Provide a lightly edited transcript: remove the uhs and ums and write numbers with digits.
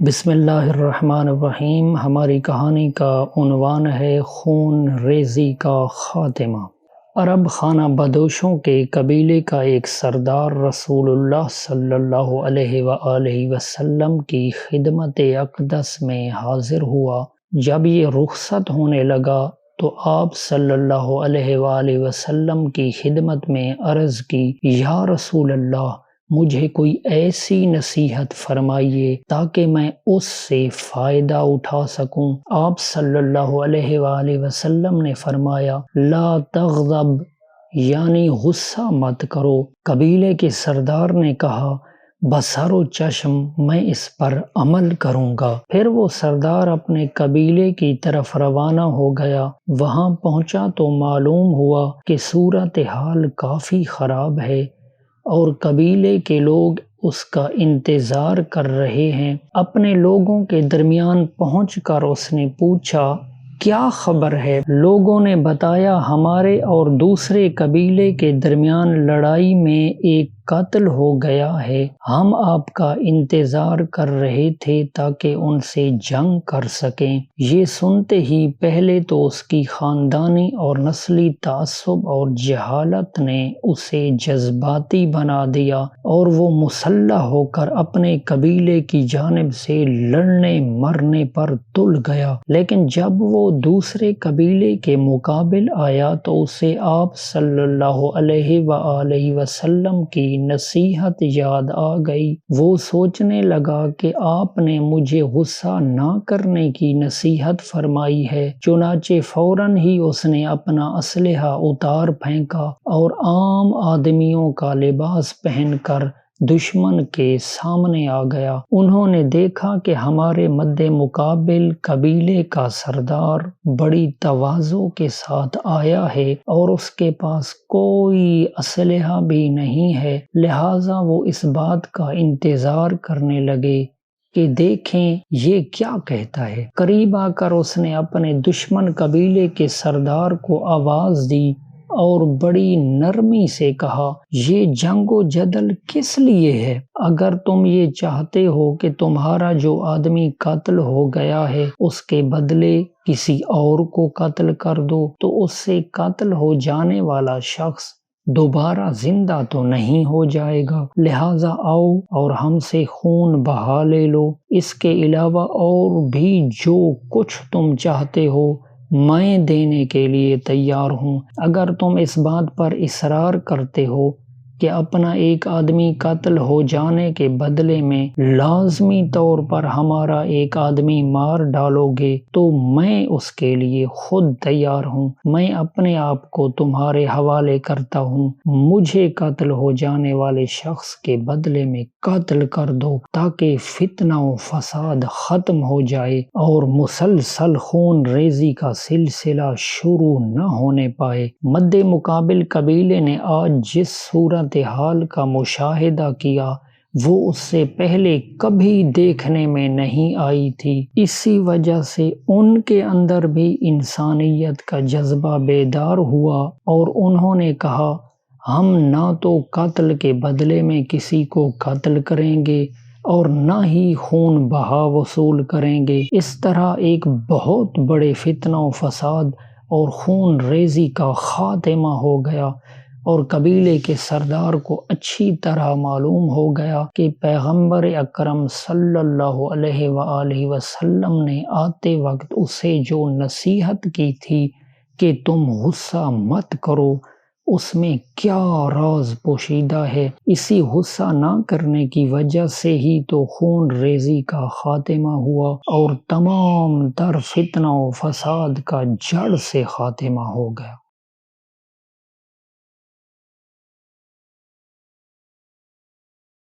بسم اللہ الرحمن الرحیم۔ ہماری کہانی کا عنوان ہے خون ریزی کا خاتمہ۔ عرب خانہ بدوشوں کے قبیلے کا ایک سردار رسول اللہ صلی اللہ علیہ وآلہ وسلم کی خدمت اقدس میں حاضر ہوا۔ جب یہ رخصت ہونے لگا تو آپ صلی اللہ علیہ وآلہ وسلم کی خدمت میں عرض کی، یا رسول اللہ، مجھے کوئی ایسی نصیحت فرمائیے تاکہ میں اس سے فائدہ اٹھا سکوں۔ آپ صلی اللہ علیہ وآلہ وسلم نے فرمایا، لا تغضب، یعنی غصہ مت کرو۔ قبیلے کے سردار نے کہا، بصر و چشم، میں اس پر عمل کروں گا۔ پھر وہ سردار اپنے قبیلے کی طرف روانہ ہو گیا۔ وہاں پہنچا تو معلوم ہوا کہ صورتحال کافی خراب ہے اور قبیلے کے لوگ اس کا انتظار کر رہے ہیں۔ اپنے لوگوں کے درمیان پہنچ کر اس نے پوچھا، کیا خبر ہے؟ لوگوں نے بتایا، ہمارے اور دوسرے قبیلے کے درمیان لڑائی میں ایک قتل ہو گیا ہے۔ ہم آپ کا انتظار کر رہے تھے تاکہ ان سے جنگ کر سکیں۔ یہ سنتے ہی پہلے تو اس کی خاندانی اور نسلی تعصب اور جہالت نے اسے جذباتی بنا دیا اور وہ مسلح ہو کر اپنے قبیلے کی جانب سے لڑنے مرنے پر تل گیا۔ لیکن جب وہ دوسرے قبیلے کے مقابل آیا تو اسے آپ صلی اللہ علیہ وآلہ وسلم کی نصیحت یاد آ گئی۔ وہ سوچنے لگا کہ آپ نے مجھے غصہ نہ کرنے کی نصیحت فرمائی ہے۔ چنانچہ فوراً ہی اس نے اپنا اسلحہ اتار پھینکا اور عام آدمیوں کا لباس پہن کر دشمن کے سامنے آ گیا۔ انہوں نے دیکھا کہ ہمارے مد مقابل قبیلے کا سردار بڑی تواضع کے ساتھ آیا ہے اور اس کے پاس کوئی اسلحہ بھی نہیں ہے، لہٰذا وہ اس بات کا انتظار کرنے لگے کہ دیکھیں یہ کیا کہتا ہے۔ قریب آ کر اس نے اپنے دشمن قبیلے کے سردار کو آواز دی اور بڑی نرمی سے کہا، یہ جنگ و جدل کس لیے ہے؟ اگر تم یہ چاہتے ہو کہ تمہارا جو آدمی قتل ہو گیا ہے اس کے بدلے کسی اور کو قتل کر دو تو اس سے قتل ہو جانے والا شخص دوبارہ زندہ تو نہیں ہو جائے گا، لہٰذا آؤ اور ہم سے خون بہا لے لو۔ اس کے علاوہ اور بھی جو کچھ تم چاہتے ہو میں دینے کے لیے تیار ہوں۔ اگر تم اس بات پر اصرار کرتے ہو کہ اپنا ایک آدمی قتل ہو جانے کے بدلے میں لازمی طور پر ہمارا ایک آدمی مار ڈالو گے تو میں اس کے لیے خود تیار ہوں۔ میں اپنے آپ کو تمہارے حوالے کرتا ہوں، مجھے قتل ہو جانے والے شخص کے بدلے میں قتل کر دو تاکہ فتنہ و فساد ختم ہو جائے اور مسلسل خون ریزی کا سلسلہ شروع نہ ہونے پائے۔ مد مقابل قبیلے نے آج جس صورتحال کا مشاہدہ کیا وہ اس سے پہلے کبھی دیکھنے میں نہیں آئی تھی۔ اسی وجہ سے ان کے اندر بھی انسانیت کا جذبہ بیدار ہوا اور انہوں نے کہا، ہم نہ تو قتل کے بدلے میں کسی کو قتل کریں گے اور نہ ہی خون بہا وصول کریں گے۔ اس طرح ایک بہت بڑے فتنہ و فساد اور خون ریزی کا خاتمہ ہو گیا اور قبیلے کے سردار کو اچھی طرح معلوم ہو گیا کہ پیغمبر اکرم صلی اللہ علیہ وآلہ وسلم نے آتے وقت اسے جو نصیحت کی تھی کہ تم غصہ مت کرو، اس میں کیا راز پوشیدہ ہے۔ اسی غصہ نہ کرنے کی وجہ سے ہی تو خون ریزی کا خاتمہ ہوا اور تمام تر فتنہ و فساد کا جڑ سے خاتمہ ہو گیا۔